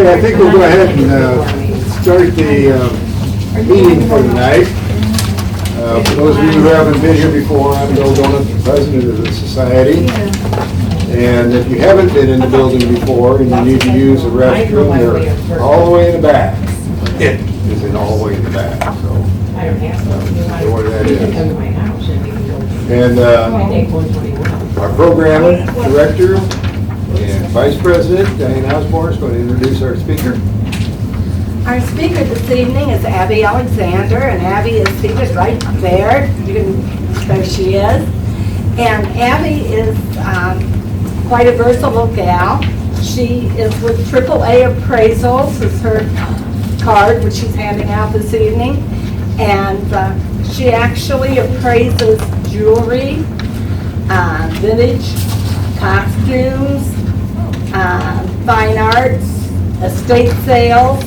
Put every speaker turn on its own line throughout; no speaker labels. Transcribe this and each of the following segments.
Okay, I think we'll go ahead and start the meeting for tonight. For those of you who haven't been here before, I'm Bill Donut, the president of the society. And if you haven't been in the building before and you need to use a restroom, they're all the way in the back. It is in all the way in the back, so know where that is. And our program director and vice president, Diane Osborne, is going to introduce our speaker.
Our speaker this evening is Abbie Alexander, and Abbie is seated right there. There she is. And Abbie is quite a versatile gal. She is with AAA Appraisals, is her card, which she's handing out this evening. And she actually appraises jewelry, vintage, costumes, fine arts, estate sales.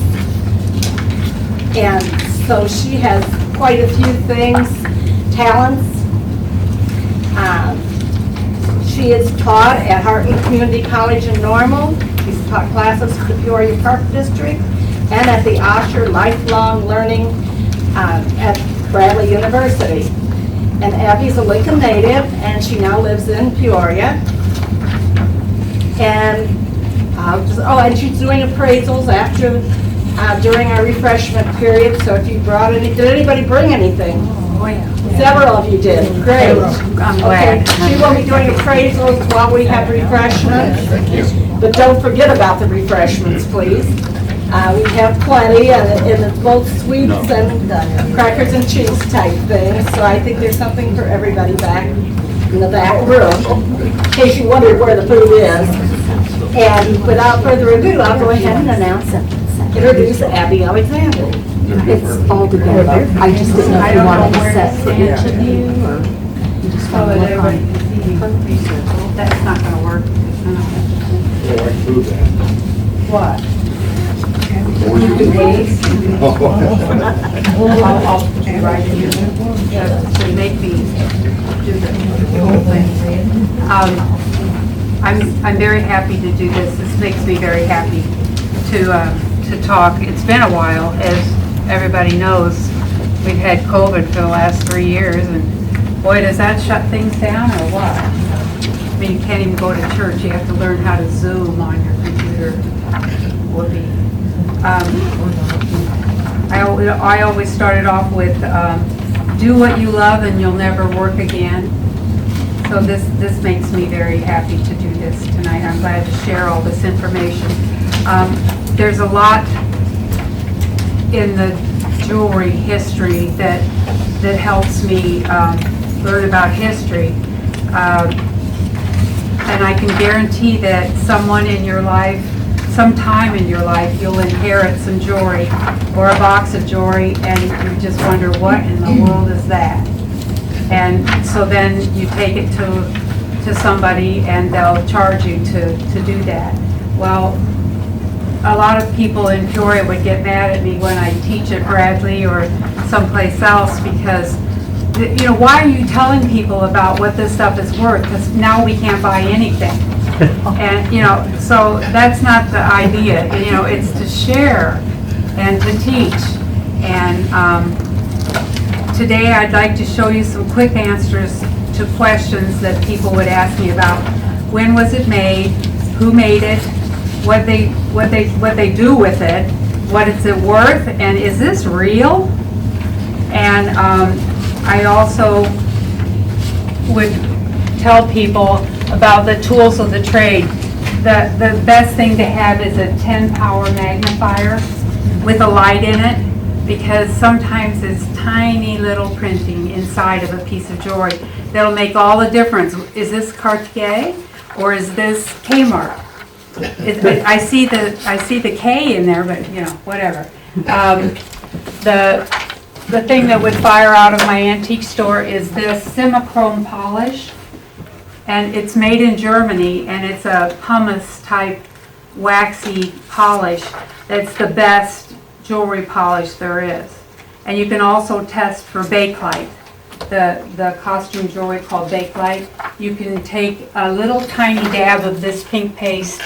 And so she has quite a few things, talents. She is taught at Hartman Community College in Normal. She's taught classes at the Peoria Park District and at the Osher Lifelong Learning at Bradley University. And Abbie's a Lincoln native, and she now lives in Peoria. And and she's doing appraisals after during our refreshment period. So if you brought did anybody bring anything?
Oh, yeah.
Several of you did. Great.
I'm glad.
She will be doing appraisals while we have refreshments. But don't forget about the refreshments, please. We have plenty, and it's both sweets and crackers and cheese type things. So I think there's something for everybody back in the back room, in case you wondered where the food is. And without further ado, I'll go ahead and introduce Abbie Alexander.
It's all together. I just didn't know if you wanted to set for each of you, or you just want to look on. That's not going to work.
What?
I'll right here. To make me do the whole thing. I'm very happy to do this. This makes me very happy to talk. It's been a while, as everybody knows. We've had COVID for the last 3 years, and boy, does that shut things down or what? I mean, you can't even go to church. You have to learn how to Zoom on your computer. Whoopee. I always started off with do what you love and you'll never work again. So this makes me very happy to do this tonight. I'm glad to share all this information. There's a lot in the jewelry history that helps me learn about history. And I can guarantee that sometime in your life, you'll inherit some jewelry or a box of jewelry, and you just wonder, what in the world is that? And so then you take it to somebody, and they'll charge you to do that. Well, a lot of people in Peoria would get mad at me when I teach at Bradley or someplace else, because, you know, why are you telling people about what this stuff is worth? Because now we can't buy anything. And, you know, so that's not the idea. You know, it's to share and to teach. And today I'd like to show you some quick answers to questions that people would ask me about. When was it made? Who made it? What they do with it? What is it worth? And is this real? And I also would tell people about the tools of the trade. The best thing to have is a 10-power magnifier with a light in it, because sometimes it's tiny little printing inside of a piece of jewelry that'll make all the difference. Is this Cartier or is this Kmart? I see the K in there, but you know, whatever. The thing that would fire out of my antique store is this Simichrome polish. And it's made in Germany, and it's a pumice type waxy polish that's the best jewelry polish there is. And you can also test for bakelite. The costume jewelry called bakelite. You can take a little tiny dab of this pink paste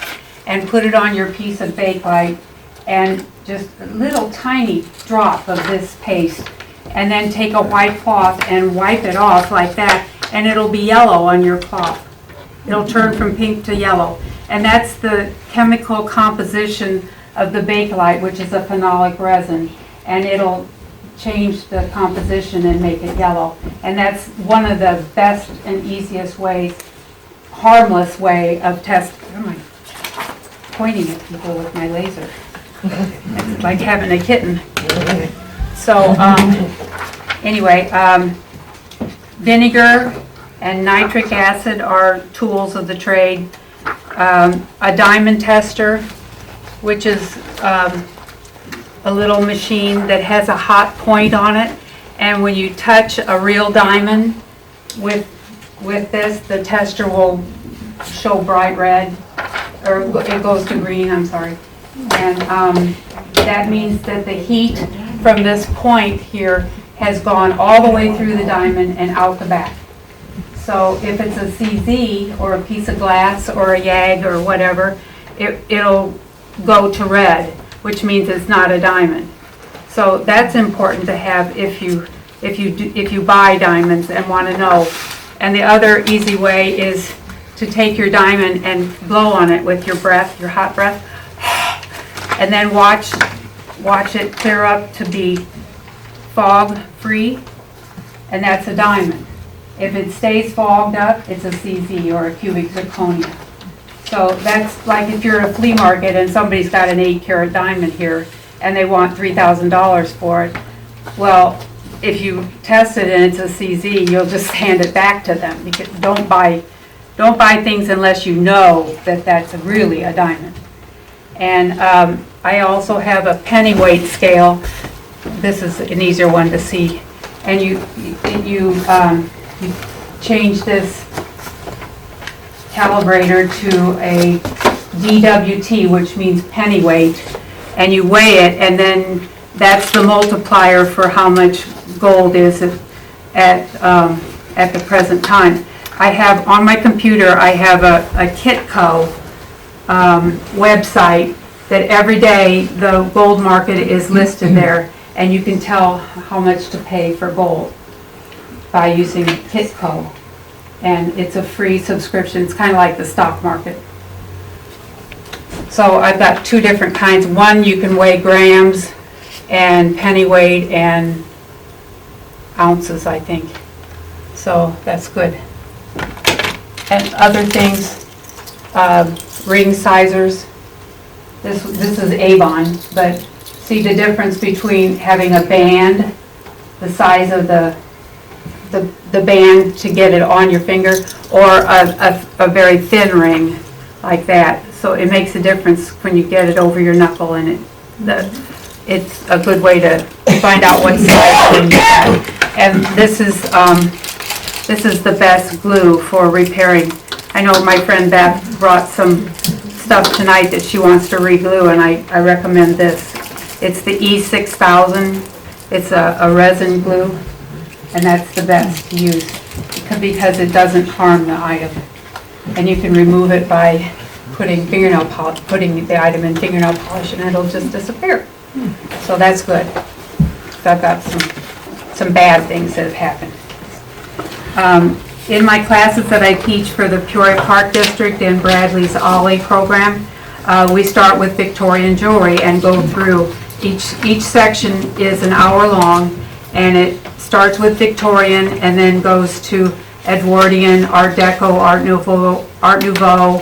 and put it on your piece of bakelite, and just a little tiny drop of this paste, and then take a white cloth and wipe it off like that, and it'll be yellow on your cloth. It'll turn from pink to yellow. And that's the chemical composition of the Bakelite, which is a phenolic resin. And it'll change the composition and make it yellow. And that's one of the best and easiest ways, harmless way of testing. Am I pointing at people with my laser? It's like having a kitten. So anyway, vinegar and nitric acid are tools of the trade. A diamond tester, which is a little machine that has a hot point on it, and when you touch a real diamond with this, the tester will show bright red, or it goes to green, I'm sorry. And that means that the heat from this point here has gone all the way through the diamond and out the back. So if it's a CZ or a piece of glass or a YAG or whatever, it'll go to red, which means it's not a diamond. So that's important to have if you buy diamonds and want to know. And the other easy way is to take your diamond and blow on it with your breath, your hot breath, and then watch it clear up to be fog free, and that's a diamond. If it stays fogged up, it's a CZ or a cubic zirconia. So that's like if you're at a flea market and somebody's got an 8-carat diamond here and they want $3,000 for it. Well, if you test it and it's a CZ, you'll just hand it back to them. Because don't buy things unless you know that that's really a diamond. And I also have a pennyweight scale. This is an easier one to see. And you change this calibrator to a DWT, which means pennyweight, and you weigh it, and then that's the multiplier for how much gold is at the present time. I have on my computer, I have a Kitco website that every day the gold market is listed there, and you can tell how much to pay for gold by using Kitco. And it's a free subscription. It's kind of like the stock market. So I've got two different kinds. One, you can weigh grams and pennyweight and ounces, I think. So that's good. And other things, ring sizers. This is Avon, but see the difference between having a band, the size of the band to get it on your finger, or a very thin ring like that. So it makes a difference when you get it over your knuckle, and it's a good way to find out what size ring you have. And this is the best glue for repairing. I know my friend Beth brought some stuff tonight that she wants to re-glue, and I recommend this. It's the E6000. It's a resin glue, and that's the best to use because it doesn't harm the item. And you can remove it by putting the item in fingernail polish, and it'll just disappear. So that's good. So I've got some bad things that have happened. In my classes that I teach for the Peoria Park District in Bradley's Ollie program, we start with Victorian Jewelry and go through. Each section is an hour long, and it starts with Victorian and then goes to Edwardian, Art Deco, Art Nouveau,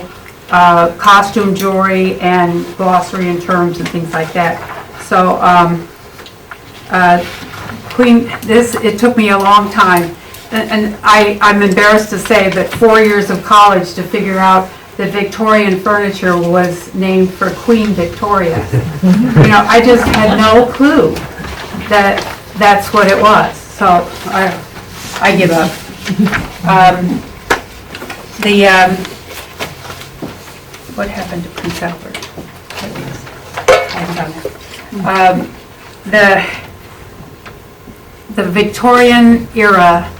costume jewelry, and glossary and terms and things like that. So it took me a long time, and I'm embarrassed to say, but 4 years of college to figure out that Victorian furniture was named for Queen Victoria. You know, I just had no clue that that's what it was. So I give up. What happened to Prince Albert? The Victorian era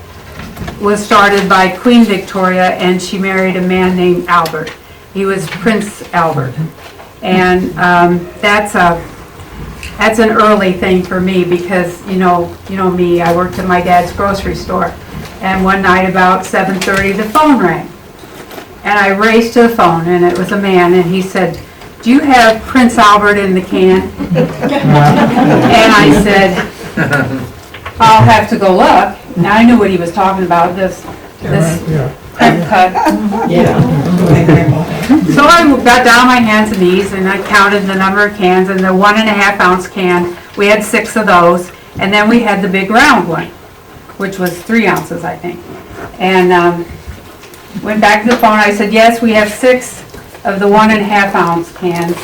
was started by Queen Victoria, and she married a man named Albert. He was Prince Albert. And that's a that's an early thing for me because, you know me, I worked at my dad's grocery store. And one night about 7:30, the phone rang. And I raced to the phone, and it was a man, and he said, "Do you have Prince Albert in the can?" And I said, "I'll have to go look." Now I knew what he was talking about, this print cut. So I got down on my hands and knees, and I counted the number of cans, and the 1.5 ounce can, we had 6 of those, and then we had the big round one, which was 3 ounces, I think. And went back to the phone, I said, "Yes, we have 6 of the 1.5 ounce cans,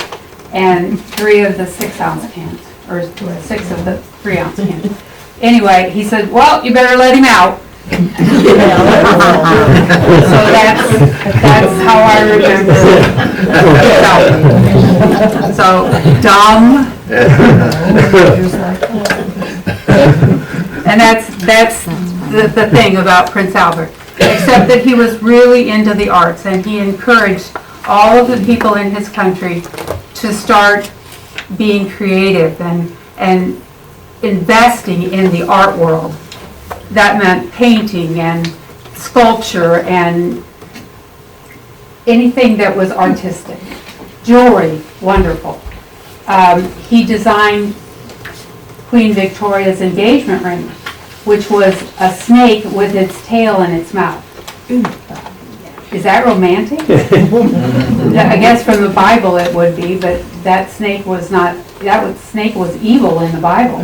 and 3 of the 6 ounce cans, or 6 of the 3 ounce cans." Anyway, he said, "Well, you better let him out." So that's how I remember it. So, dumb. And that's the thing about Prince Albert, except that he was really into the arts, and he encouraged all of the people in his country to start being creative and investing in the art world. That meant painting and sculpture and anything that was artistic. Jewelry, wonderful. He designed Queen Victoria's engagement ring, which was a snake with its tail in its mouth. Is that romantic? I guess from the Bible it would be, but that snake was not, snake was evil in the Bible.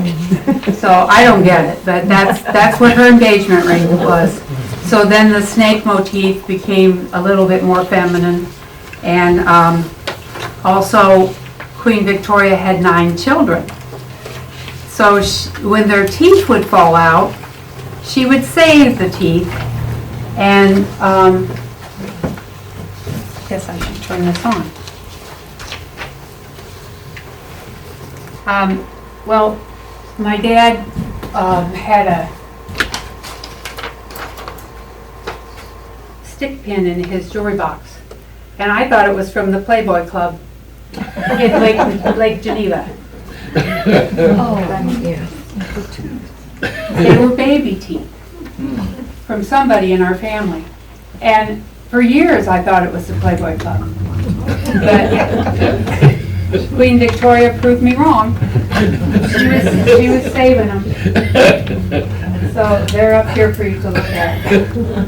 So I don't get it, but that's what her engagement ring was. So then the snake motif became a little bit more feminine, and also Queen Victoria had 9 children. So when their teeth would fall out, she would save the teeth, and I guess I should turn this on. Well, my dad had a stick pin in his jewelry box, and I thought it was from the Playboy Club in Lake Geneva. They were baby teeth from somebody in our family, and for years I thought it was the Playboy Club, but Queen Victoria proved me wrong. She was saving them. So they're up here for you to look at.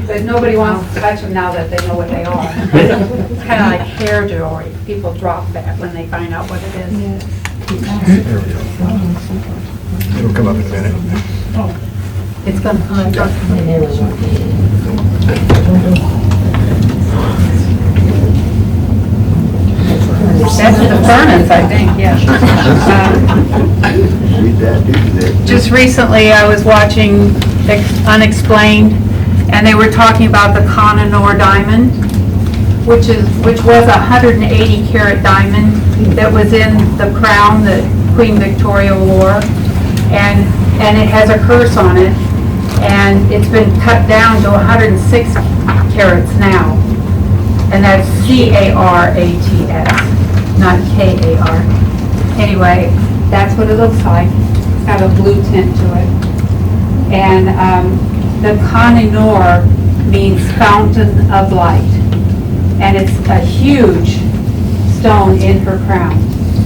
But nobody wants to touch them now that they know what they are. It's kind of like hair jewelry. People drop that when they find out what it is.
It'll come up in a minute.
It's going to come up. That's the furnace, I think, yeah. Just recently, I was watching Unexplained, and they were talking about the Koh-i-Noor diamond, which was a 180 carat diamond that was in the crown that Queen Victoria wore, and it has a curse on it, and it's been cut down to 106 carats now, and that's C-A-R-A-T-S. Not K-A-R. Anyway, that's what it looks like. It's got a blue tint to it. And the Koh-i-Noor means fountain of light. And it's a huge stone in her crown.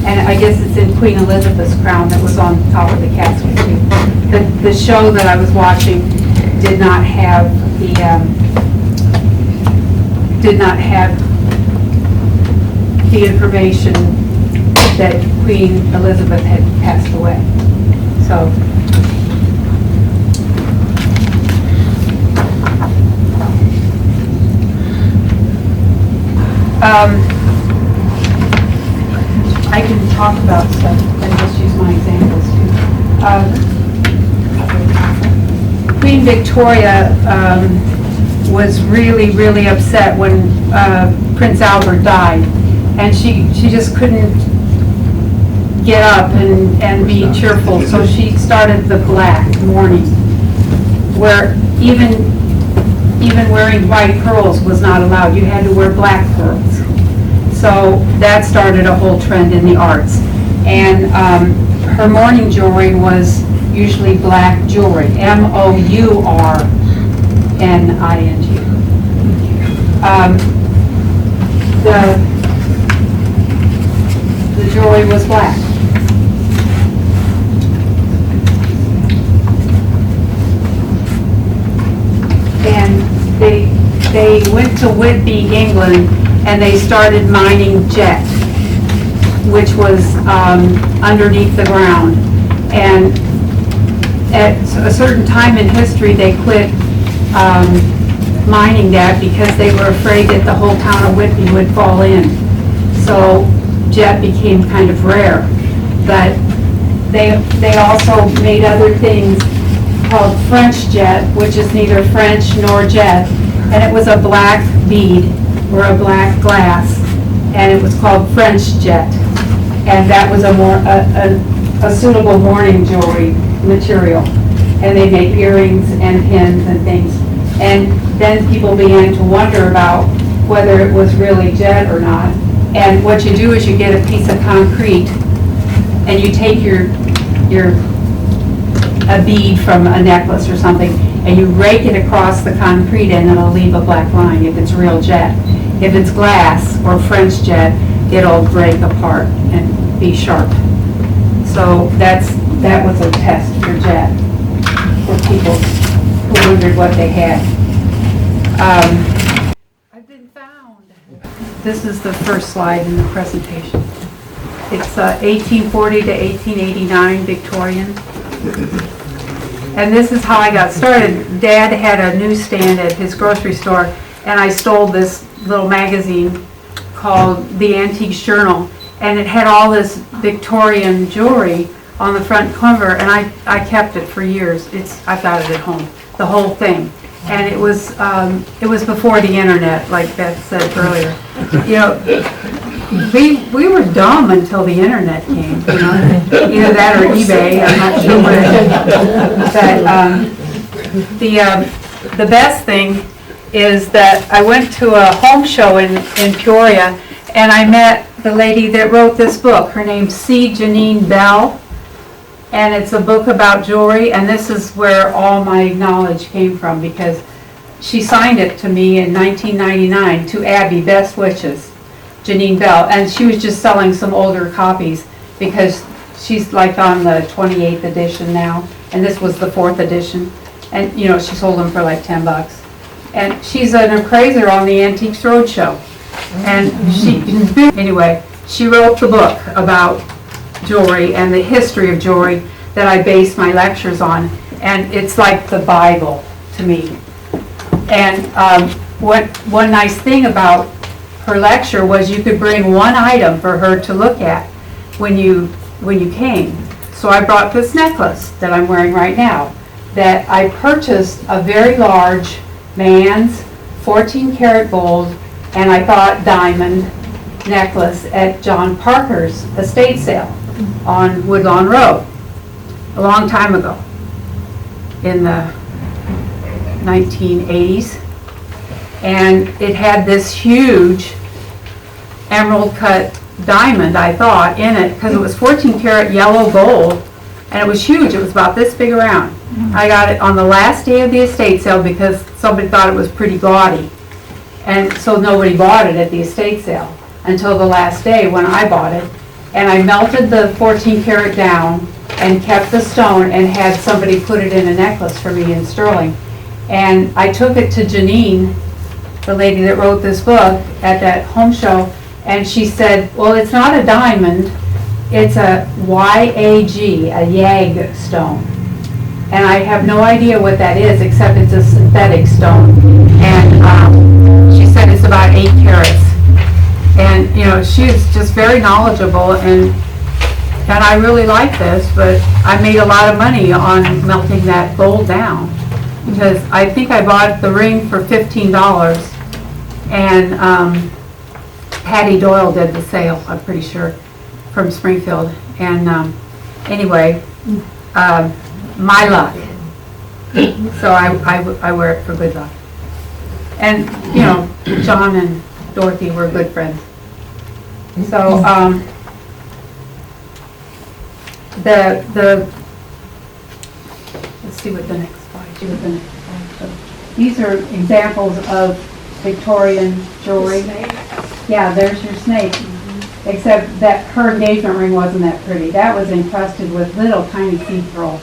And I guess it's in Queen Elizabeth's crown that was on top of the casket too. The show that I was watching did not have the information that Queen Elizabeth had passed away. So, I can talk about stuff and just use my examples too. Queen Victoria was really, really upset when Prince Albert died. And she just couldn't get up and be cheerful, so she started the black mourning, where even wearing white pearls was not allowed. You had to wear black pearls. So that started a whole trend in the arts. And her mourning jewelry was usually black jewelry, Mourning. The jewelry was black. And they went to Whitby, England, and they started mining jet, which was underneath the ground. And at a certain time in history, they quit mining that because they were afraid that the whole town of Whitby would fall in. So jet became kind of rare. But they also made other things called French jet, which is neither French nor jet, and it was a black bead or a black glass, and it was called French jet, and that was a suitable mourning jewelry material, and they made earrings and pins and things, and then people began to wonder about whether it was really jet or not. And what you do is you get a piece of concrete, and you take a bead from a necklace or something, and you rake it across the concrete, and it'll leave a black line if it's real jet. If it's glass or French jet, it'll break apart and be sharp. So that was a test for jet, for people who wondered what they had. I've been found. This is the first slide in the presentation. It's 1840 to 1889 Victorian. And this is how I got started. Dad had a newsstand at his grocery store, and I stole this little magazine called The Antiques Journal, and it had all this Victorian jewelry on the front cover, and I kept it for years. I've got it at home, the whole thing. And it was before the internet, like Beth said earlier. You know, we were dumb until the internet came, you know, either that or eBay, I'm not sure what. But the best thing is that I went to a home show in Peoria, and I met the lady that wrote this book. Her name's C. Janine Bell, and it's a book about jewelry, and this is where all my knowledge came from, because she signed it to me in 1999, to Abbie, best wishes, Janine Bell, and she was just selling some older copies because she's like on the 28th edition now, and this was the 4th edition, and you know, she sold them for like $10. And she's an appraiser on the Antiques Roadshow, and anyway, she wrote the book about jewelry and the history of jewelry that I base my lectures on, and it's like the Bible to me. And one nice thing about her lecture was you could bring one item for her to look at when you came. So I brought this necklace that I'm wearing right now, that I purchased a very large man's 14 karat gold, and I thought diamond necklace at John Parker's estate sale on Woodlawn Road a long time ago in the 1980s. And it had this huge emerald cut diamond, I thought, in it, because it was 14 karat yellow gold, and it was huge. It was about this big around. I got it on the last day of the estate sale because somebody thought it was pretty gaudy, and so nobody bought it at the estate sale until the last day when I bought it. And I melted the 14 karat down and kept the stone and had somebody put it in a necklace for me in sterling. And I took it to Janine, the lady that wrote this book, at that home show, and she said, well, it's not a diamond, it's a YAG, a YAG stone. And I have no idea what that is, except it's a synthetic stone. And she said it's about 8 carats. And you know, she's just very knowledgeable, and I really like this, but I made a lot of money on melting that gold down, because I think I bought the ring for $15, and Patty Doyle did the sale, I'm pretty sure, from Springfield. And anyway, my luck. So I wear it for good luck. And you know, John and Dorothy were good friends. So let's see what the next slide, see what the next slide shows. These are examples of Victorian jewelry. Yeah, there's your snake. Except that her engagement ring wasn't that pretty. That was encrusted with little tiny seed pearls.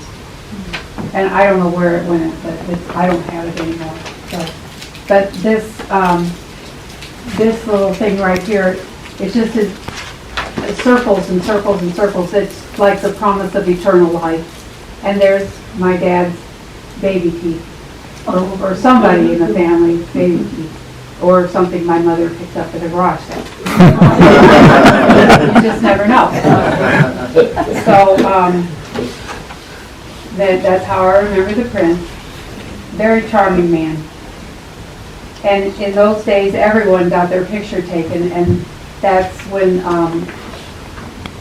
And I don't know where it went, but I don't have it anymore. So, but this little thing right here, it's just it circles and circles and circles. It's like the promise of eternal life. And there's my dad's baby teeth, or somebody in the family baby teeth. Or something my mother picked up at a garage sale. You just never know. So that's how I remember the prince. Very charming man. And in those days, everyone got their picture taken, and that's when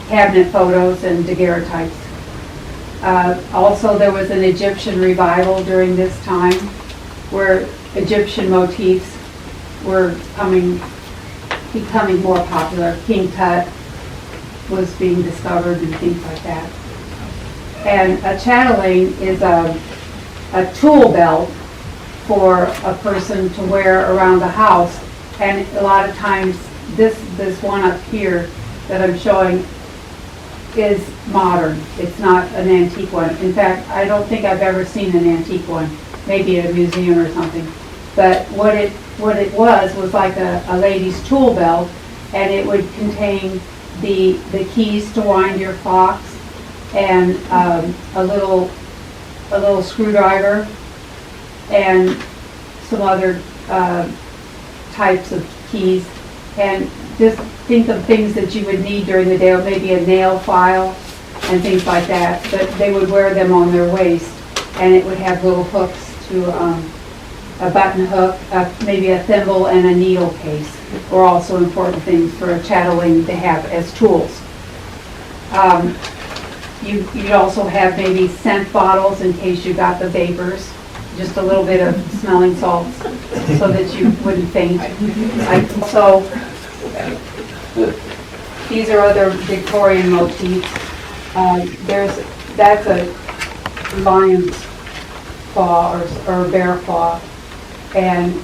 cabinet photos and daguerreotypes. Also, there was an Egyptian revival during this time, where Egyptian motifs were becoming more popular. King Tut was being discovered and things like that. And a chatelaine is a tool belt for a person to wear around the house. And a lot of times, this one up here that I'm showing is modern. It's not an antique one. In fact, I don't think I've ever seen an antique one, maybe at a museum or something. But what it was like a lady's tool belt, and it would contain the keys to wind your clocks, and a little screwdriver, and some other types of keys. And just think of things that you would need during the day, or maybe a nail file and things like that. But they would wear them on their waist, and it would have little hooks to a button hook, maybe a thimble, and a needle case were also important things for a chatelaine to have as tools. You'd also have maybe scent bottles in case you got the vapors, just a little bit of smelling salts so that you wouldn't faint. So these are other Victorian motifs. That's a lion's claw or bear claw, and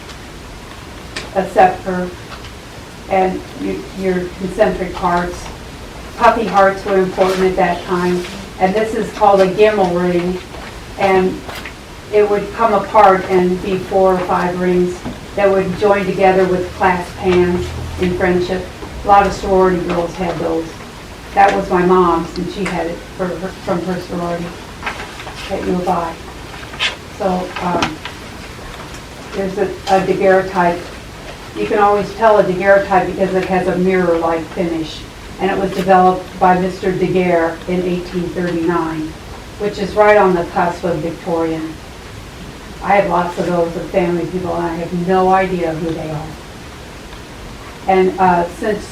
a scepter, and your concentric hearts. Puppy hearts were important at that time, and this is called a gimel ring, and it would come apart and be 4 or 5 rings that would join together with clasp hands in friendship. A lot of sorority girls had those. That was my mom's, and she had it from her sorority at U of I. So there's a daguerreotype. You can always tell a daguerreotype because it has a mirror-like finish. And it was developed by Mr. Daguerre in 1839, which is right on the cusp of Victorian. I have lots of those of family people, and I have no idea who they are. And since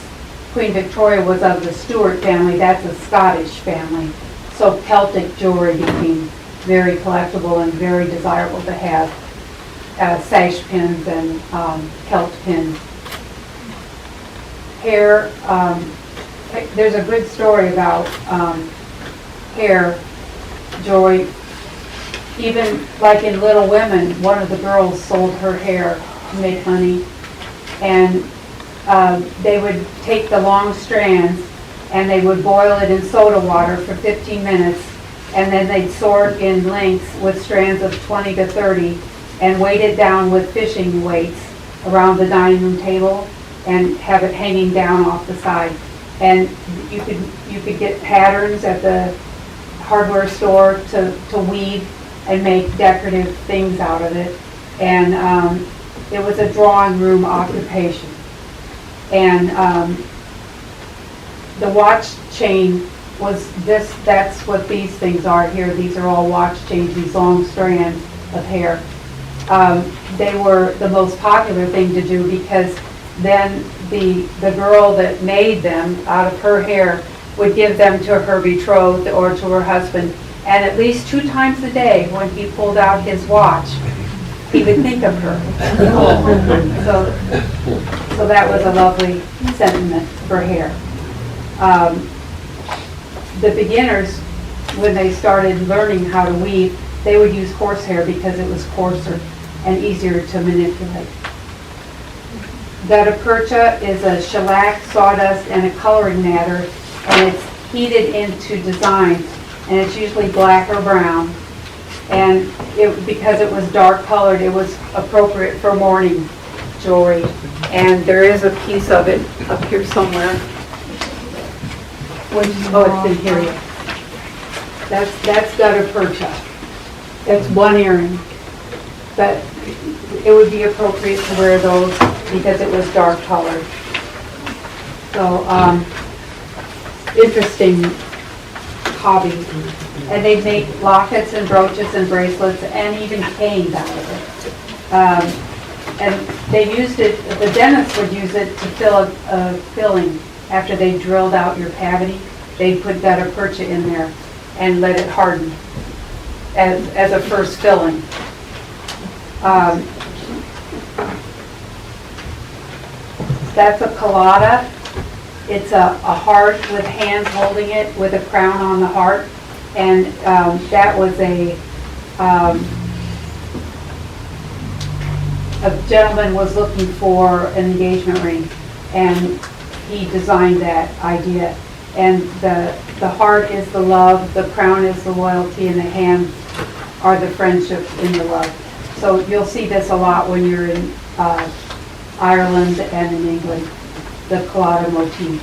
Queen Victoria was of the Stuart family, that's a Scottish family. So Celtic jewelry became very collectible and very desirable to have. Sash pins and Celt pins. Hair, there's a good story about hair jewelry. Even like in Little Women, one of the girls sold her hair to make money, and they would take the long strands and they would boil it in soda water for 15 minutes, and then they'd sort in lengths with strands of 20 to 30 and weight it down with fishing weights around the dining room table and have it hanging down off the side. And you could get patterns at the hardware store to weave and make decorative things out of it. And it was a drawing room occupation. And the watch chain was this, that's what these things are here. These are all watch chains, these long strands of hair. They were the most popular thing to do because then the girl that made them out of her hair would give them to her betrothed or to her husband. And at least 2 times a day when he pulled out his watch, he would think of her. So that was a lovely sentiment for hair. The beginners when they started learning how to weave, they would use horsehair because it was coarser and easier to manipulate. Gutta percha is a shellac, sawdust, and a coloring matter, and it's heated into designs, and it's usually black or brown. And because it was dark colored, it was appropriate for mourning jewelry. And there is a piece of it up here somewhere. Oh, it's in here. That's gutta percha. That's one earring. But it would be appropriate to wear those because it was dark colored. So, interesting hobby. And they make lockets and brooches and bracelets and even canes out of it. And they used it, the dentists would use it to fill a filling. After they drilled out your cavity, they'd put gutta percha in there and let it harden as a first filling. That's a colada. It's a heart with hands holding it with a crown on the heart. And that was a gentleman was looking for an engagement ring, and he designed that idea. And the heart is the love, the crown is the loyalty, and the hands are the friendship in the love. So you'll see this a lot when you're in Ireland and in England, the collada motif.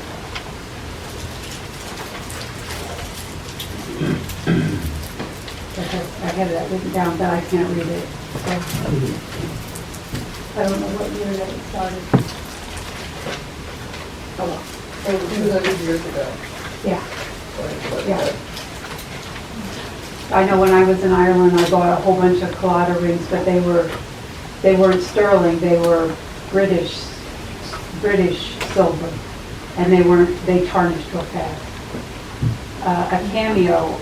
I have that written down, but I can't read it. So I don't know what year that it started. Oh, well.
It was 200 years ago.
Yeah. Yeah. I know when I was in Ireland, I bought a whole bunch of collada rings, but they weren't sterling. They were British silver, and they tarnished real fast. A cameo,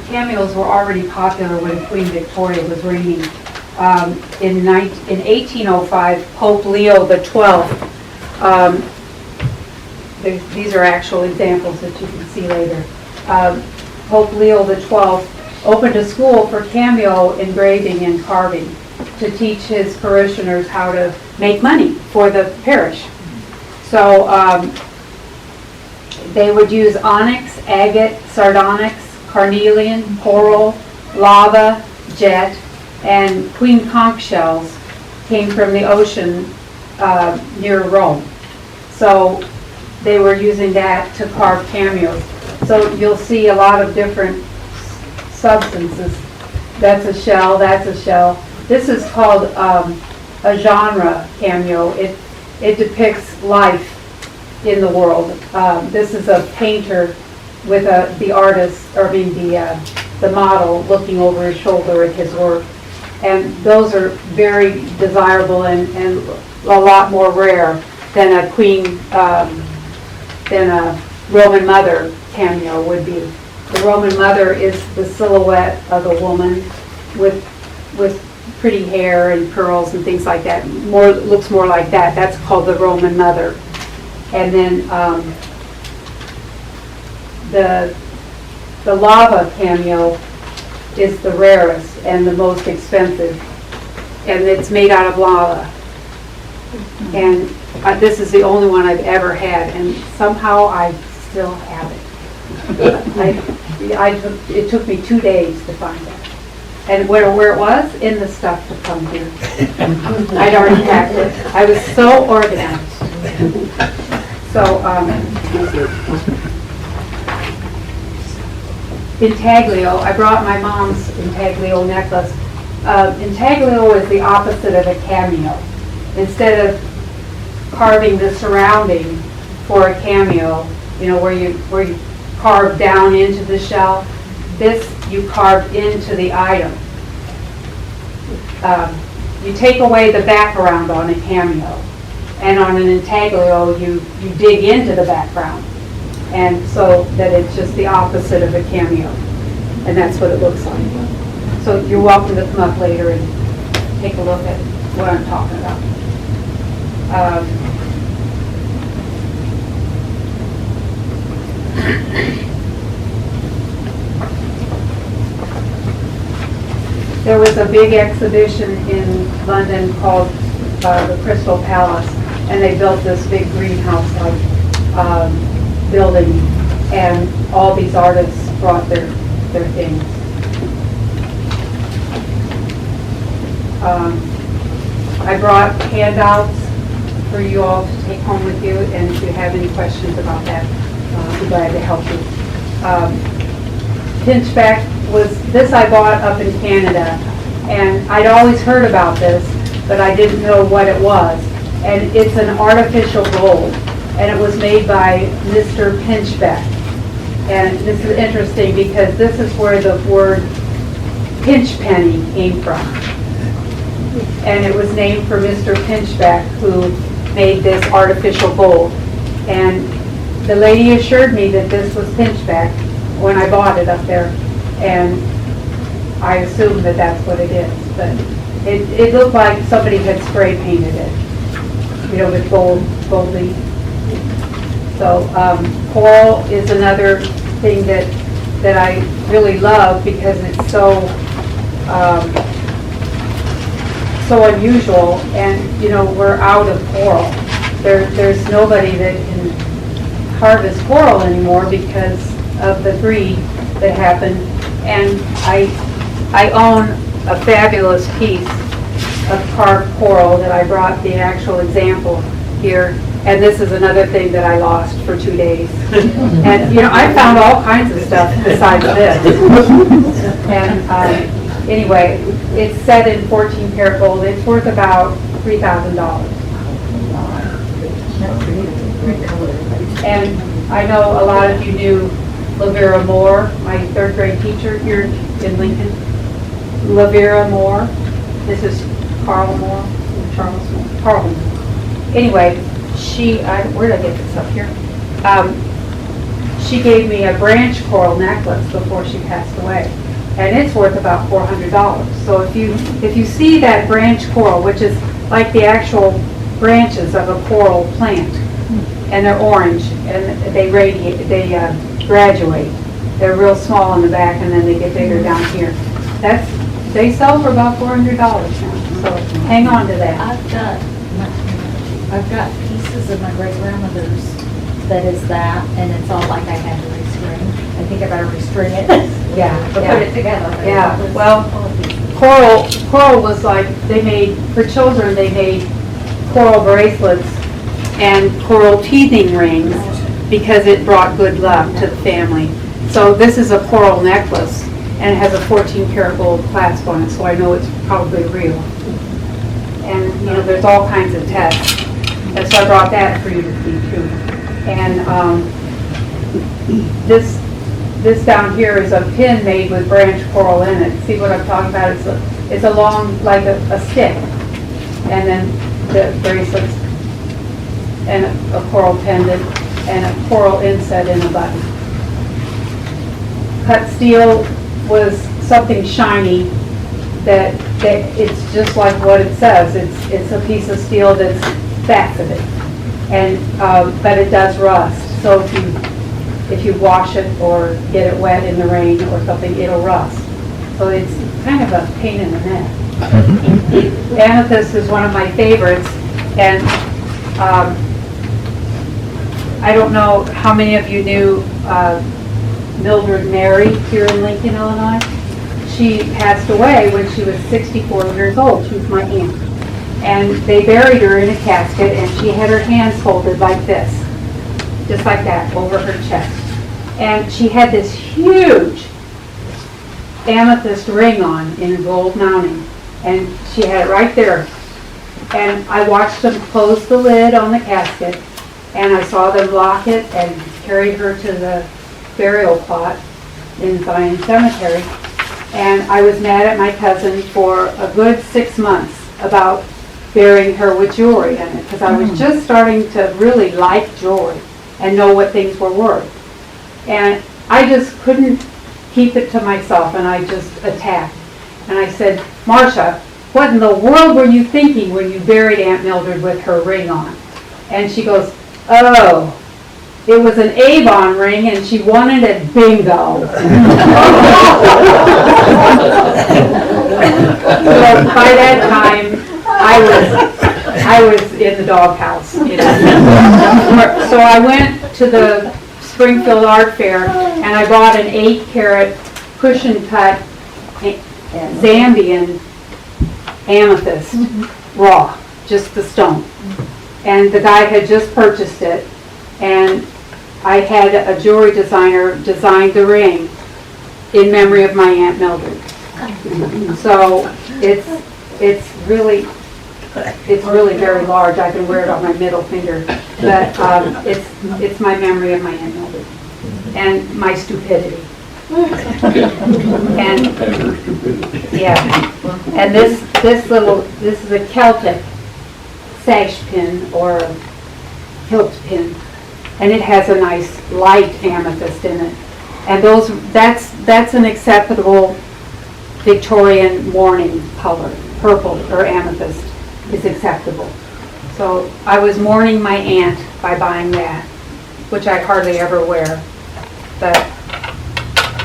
cameos were already popular when Queen Victoria was reigning. In 1805, Pope Leo XII, these are actual examples that you can see later. Pope Leo XII opened a school for cameo engraving and carving to teach his parishioners how to make money for the parish. So they would use onyx, agate, sardonyx, carnelian, coral, lava, jet, and queen conch shells came from the ocean near Rome. So they were using that to carve cameos. So you'll see a lot of different substances. That's a shell, that's a shell. This is called a genre cameo. It depicts life in the world. This is a painter with the artist, the model looking over his shoulder at his work. And those are very desirable and a lot more rare than a queen, than a Roman mother cameo would be. The Roman mother is the silhouette of a woman with pretty hair and curls and things like that. Looks more like that. That's called the Roman mother. And then the lava cameo is the rarest and the most expensive, and it's made out of lava. And this is the only one I've ever had, and somehow I still have it. It took me 2 days to find it. And where it was? In the stuff to come here. I'd already packed it. I was so organized. So, intaglio, I brought my mom's intaglio necklace. Intaglio is the opposite of a cameo. Instead of carving the surrounding for a cameo, where you carve down into the shell, this you carve into the item. You take away the background on a cameo, and on an intaglio you dig into the background, and so that it's just the opposite of a cameo, and that's what it looks like. So you're welcome to come up later and take a look at what I'm talking about. There was a big exhibition in London called the Crystal Palace, and they built this big greenhouse-like building, and all these artists brought their things. I brought handouts for you all to take home with you, and if you have any questions about that, I'll be glad to help you. Pinchback this I bought up in Canada, and I'd always heard about this, but I didn't know what it was. And it's an artificial gold, and it was made by Mr. Pinchback. And this is interesting because this is where the word pinch penny came from. And it was named for Mr. Pinchback, who made this artificial gold. And the lady assured me that this was Pinchback when I bought it up there, and I assumed that that's what it is. But it looked like somebody had spray painted it, with goldy. So coral is another thing that I really love because it's so unusual, and we're out of coral. There's nobody that can harvest coral anymore because of the greed that happened. And I own a fabulous piece of carved coral that I brought the actual example here. And this is another thing that I lost for 2 days. And I found all kinds of stuff besides this. And anyway, it's set in 14 karat gold. It's worth about $3,000. And I know a lot of you knew Lavera Moore, my 3rd grade teacher here in Lincoln. Lavera Moore. This is Carl Moore, Charles Moore, Carl Moore. Anyway, where did I get this up here? She gave me a branch coral necklace before she passed away, and it's worth about $400. So if you see that branch coral, which is like the actual branches of a coral plant, and they're orange, and they radiate, they graduate. They're real small in the back, and then they get bigger down here. They sell for about $400 now. So hang on to that.
I've got pieces of my great grandmother's that is that, and it's all like I had to restring. I think I better restring it.
Yeah,
Or put it together.
Yeah,
It's
well,
all pieces.
Coral was like, for children, they made coral bracelets and coral teething rings because it brought good luck to the family. So this is a coral necklace, and it has a 14 karat gold clasp on it, so I know it's probably real. And there's all kinds of tests. And so I brought that for you to see too. And this down here is a pin made with branch coral in it. See what I'm talking about? It's a long, like a stick. And then the bracelets and a coral pendant and a coral inset in a button. Cut steel was something shiny that it's just like what it says. It's a piece of steel that's faceted, and but it does rust. So if you wash it or get it wet in the rain or something, it'll rust. So it's kind of a pain in the neck. Amethyst is one of my favorites, and I don't know how many of you knew Mildred Mary here in Lincoln, Illinois. She passed away when she was 64 years old. She was my aunt. And they buried her in a casket, and she had her hands folded like this, just like that, over her chest. And she had this huge amethyst ring on in a gold mounting, and she had it right there. And I watched them close the lid on the casket, and I saw them lock it and carry her to the burial plot in Zion Cemetery. And I was mad at my cousin for a good 6 months about burying her with jewelry in it, because I was just starting to really like jewelry and know what things were worth. And I just couldn't keep it to myself, and I just attacked. And I said, Marcia, what in the world were you thinking when you buried Aunt Mildred with her ring on? And she goes, oh, it was an Avon ring and she wanted it bingo. So by that time, I was in the doghouse, you know. So I went to the Springfield Art Fair and I bought an 8-carat cushion cut Zambian amethyst, raw, just the stone. And the guy had just purchased it, and I had a jewelry designer design the ring in memory of my Aunt Mildred. So it's really very large. I can wear it on my middle finger, but it's my memory of my Aunt Mildred and my stupidity. And yeah, and this is a Celtic sash pin or a hilt pin, and it has a nice light amethyst in it. And that's an acceptable Victorian mourning color. Purple or amethyst is acceptable. So I was mourning my aunt by buying that, which I hardly ever wear, but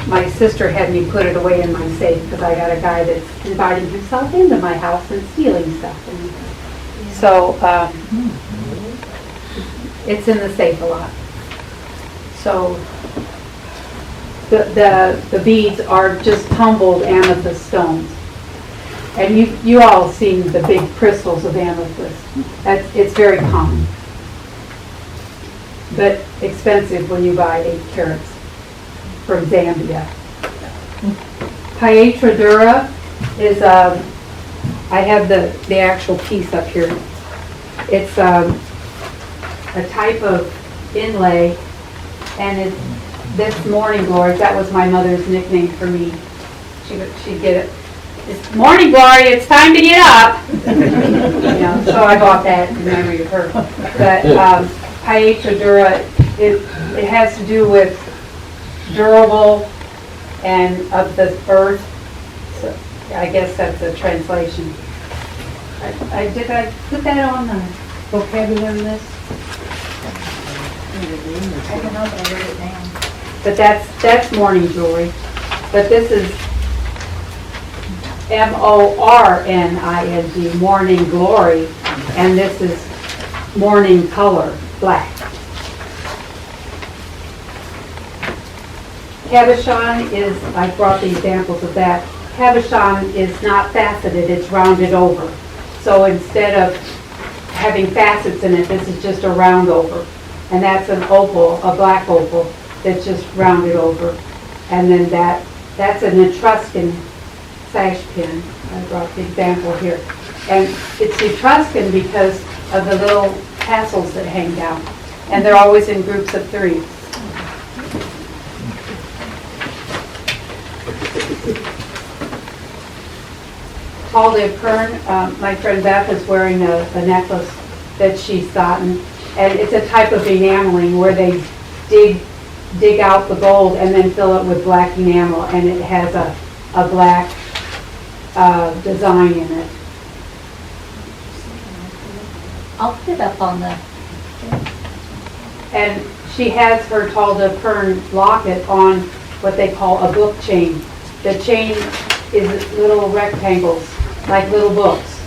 my sister had me put it away in my safe because I got a guy that's inviting himself into my house and stealing stuff. And so it's in the safe a lot. So the beads are just tumbled amethyst stones. And you all seen the big crystals of amethyst. It's very common, but expensive when you buy 8 carats from Zambia. Pietra dura is, I have the actual piece up here. It's a type of inlay, and it's this morning glory. That was my mother's nickname for me. She'd get it. It's morning glory, it's time to get up. You know, so I bought that in memory of her. But Pietra dura, it has to do with durable and of the earth. So I guess that's a translation. Did I put that on the vocabulary list?
I don't know, but I wrote it down.
But that's mourning jewelry. But this is MORNING, morning glory, and this is morning color, black. Cabochon is, I brought the examples of that. Cabochon is not faceted, it's rounded over. So instead of having facets in it, this is just a round over. And that's an opal, a black opal, that's just rounded over. And then that's an Etruscan sash pin. I brought the example here. And it's Etruscan because of the little tassels that hang down. And they're always in groups of 3. Paul de Kern, my friend Beth is wearing a necklace that she's gotten. And it's a type of enameling where they dig out the gold and then fill it with black enamel, and it has a black design in it.
I'll put it up on the,
And she has her Tal de Kern locket on what they call a book chain. The chain is little rectangles, like little books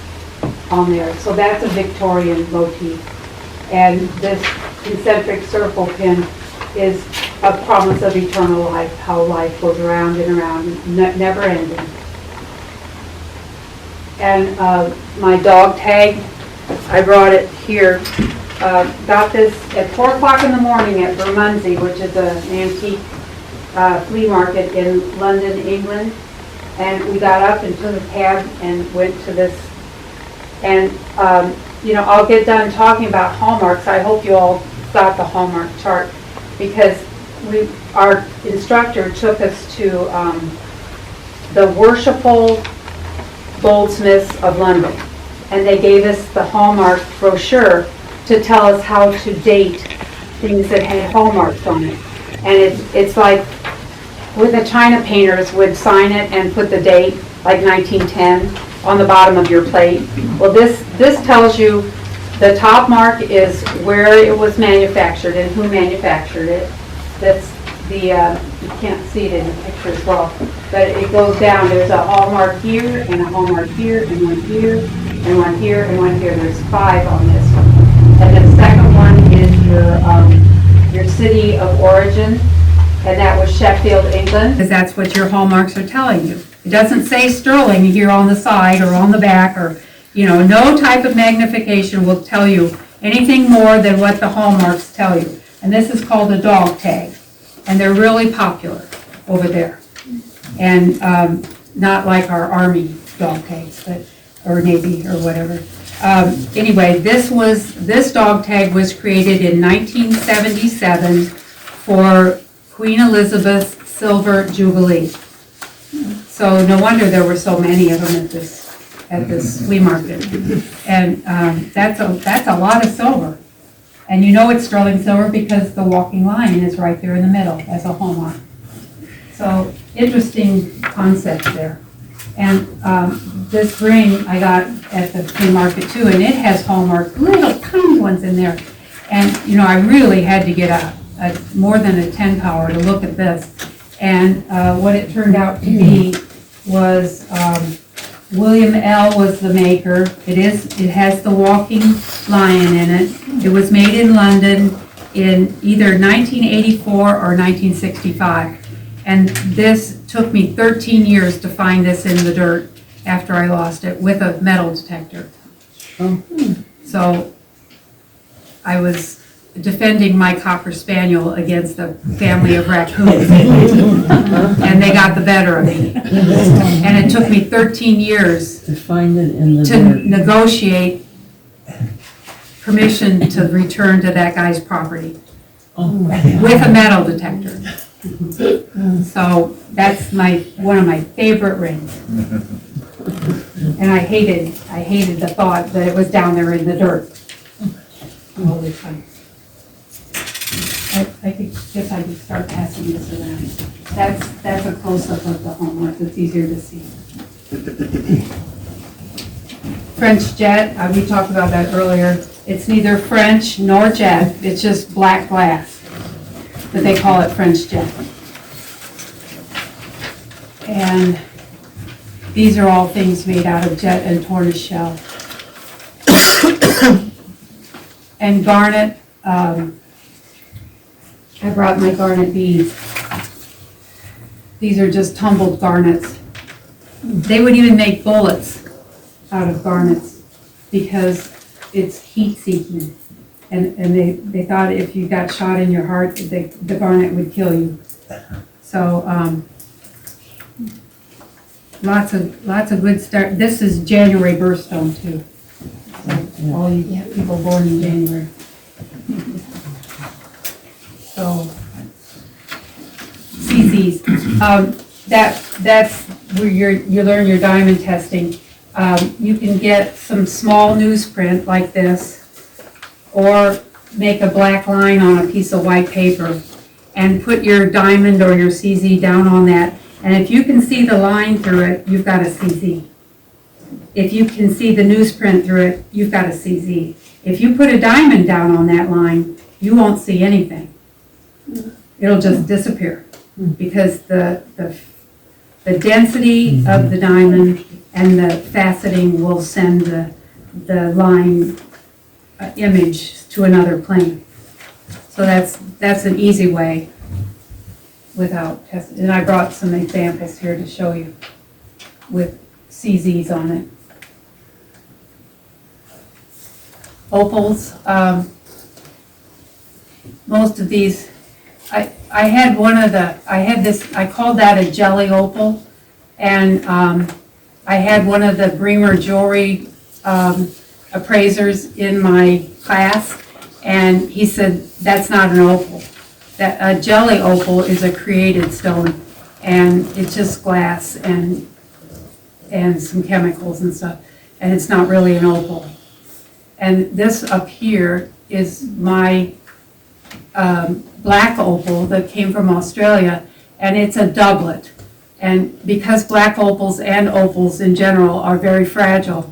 on there. So that's a Victorian motif. And this concentric circle pin is a promise of eternal life, how life goes around and around, never ending. And my dog tag, I brought it here. Got this at 4 o'clock in the morning at Bermondsey, which is an antique flea market in London, England. And we got up and took a cab and went to this. And you know, I'll get done talking about hallmarks. I hope you all got the hallmark chart, because our instructor took us to the Worshipful Goldsmiths of London, and they gave us the hallmark brochure to tell us how to date things that had hallmarks on it. And it's like where the China painters would sign it and put the date, like 1910, on the bottom of your plate. Well, this tells you The top mark is where it was manufactured and who manufactured it. That's the, you can't see it in the picture as well, but it goes down. There's a hallmark here, and a hallmark here, and one here, and one here, and one here. There's 5 on this one. And the second one is your city of origin, and that was Sheffield, England. Because that's what your hallmarks are telling you. It doesn't say sterling here on the side or on the back, or, no type of magnification will tell you anything more than what the hallmarks tell you. And this is called a dog tag, and they're really popular over there. And not like our Army dog tags, or Navy or whatever. Anyway, this dog tag was created in 1977 for Queen Elizabeth's Silver Jubilee. So no wonder there were so many of them at this flea market. And that's a lot of silver. And you know it's sterling silver because the walking lion is right there in the middle as a hallmark. So interesting concept there. And this ring I got at the flea market too, and it has hallmark, little tiny ones in there. And I really had to get a more than a 10 power to look at this. And what it turned out to be was William L. was the maker. It has the walking lion in it. It was made in London in either 1984 or 1965. And this took me 13 years to find this in the dirt after I lost it with a metal detector. So I was defending my Cocker Spaniel against a family of raccoons. And they got the better of me. And it took me 13 years
To find it in the
to
dirt.
negotiate permission to return to that guy's property
Oh my God.
with a metal detector. So that's one of my favorite rings. And I hated the thought that it was down there in the dirt all the time. I guess I could start passing this around. That's a close-up of the hallmark. It's easier to see. French jet, we talked about that earlier. It's neither French nor jet. It's just black glass. But they call it French jet. And these are all things made out of jet and tortoise shell. And garnet, I brought my garnet beads. These are just tumbled garnets. They would even make bullets out of garnets because it's heat seeking. And they thought if you got shot in your heart, the garnet would kill you. So lots of good start. This is January birthstone too. So all you people born in January. So CZs. That's where you learn your diamond testing. You can get some small newsprint like this, or make a black line on a piece of white paper and put your diamond or your CZ down on that. And if you can see the line through it, you've got a CZ. If you can see the newsprint through it, you've got a CZ. If you put a diamond down on that line, you won't see anything. It'll just disappear because the density of the diamond and the faceting will send the line image to another plane. So that's an easy way without testing. And I brought some examples here to show you with CZs on it. Opals, most of these, I called that a jelly opal, and I had one of the Bremer Jewelry appraisers in my class, and he said, that's not an opal. That a jelly opal is a created stone, and it's just glass and some chemicals and stuff, and it's not really an opal. And this up here is my black opal that came from Australia, and it's a doublet. And because black opals and opals in general are very fragile,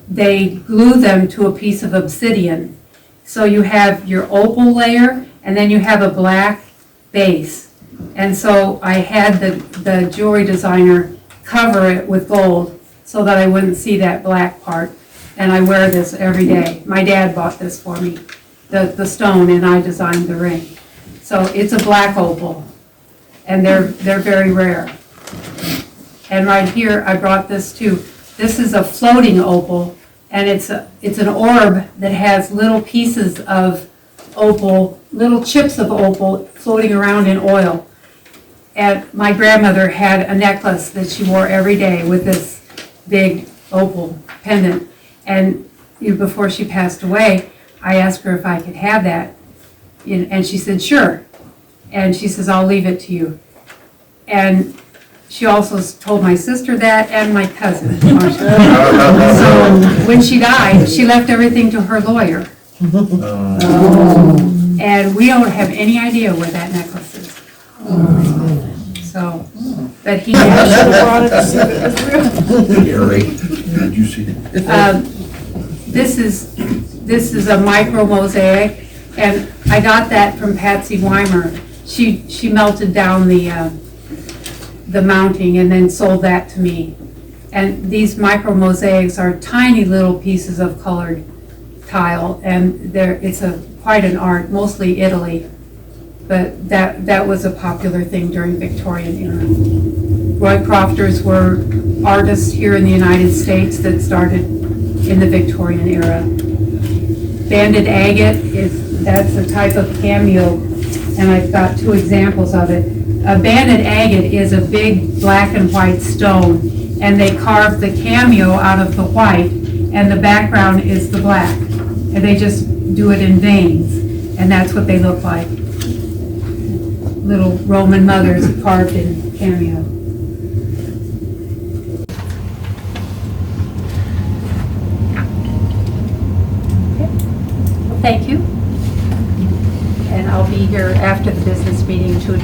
they glue them to a piece of obsidian. So you have your opal layer, and then you have a black base. And so I had the jewelry designer cover it with gold so that I wouldn't see that black part. And I wear this every day. My dad bought this for me, the stone, and I designed the ring. So it's a black opal, and they're very rare. And right here, I brought this too. This is a floating opal, and it's an orb that has little pieces of opal, little chips of opal floating around in oil. And my grandmother had a necklace that she wore every day with this big opal pendant. And before she passed away, I asked her if I could have that. And she said, sure. And she says, I'll leave it to you. And she also told my sister that and my cousin. So when she died, she left everything to her lawyer. And we don't have any idea where that necklace is. So, but he
Gary, did you see it?
This is a micro mosaic, and I got that from Patsy Weimer. She melted down the mounting and then sold that to me. And these micro mosaics are tiny little pieces of colored tile, and it's quite an art, mostly Italy. But that was a popular thing during Victorian era. Roy Crofters were artists here in the United States that started in the Victorian era. Banded agate that's a type of cameo, and I've got two examples of it. A banded agate is a big black and white stone, and they carve the cameo out of the white, and the background is the black. And they just do it in veins, and that's what they look like. Little Roman mothers carved in cameo. Well, thank you. And I'll be here after the business meeting to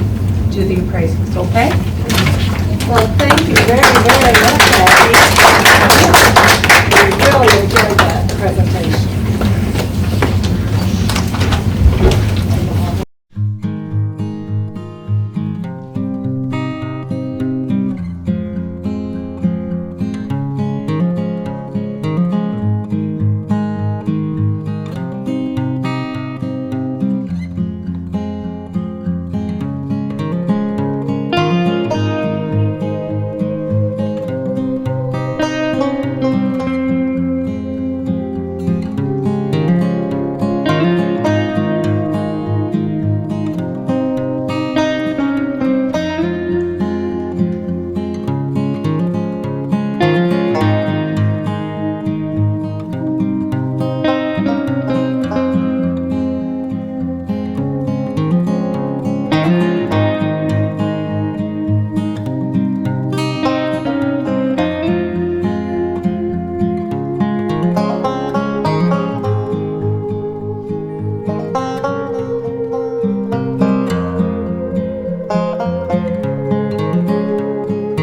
do the appraisals, okay?
Well, thank you very, very much, Abby. We really enjoyed that presentation.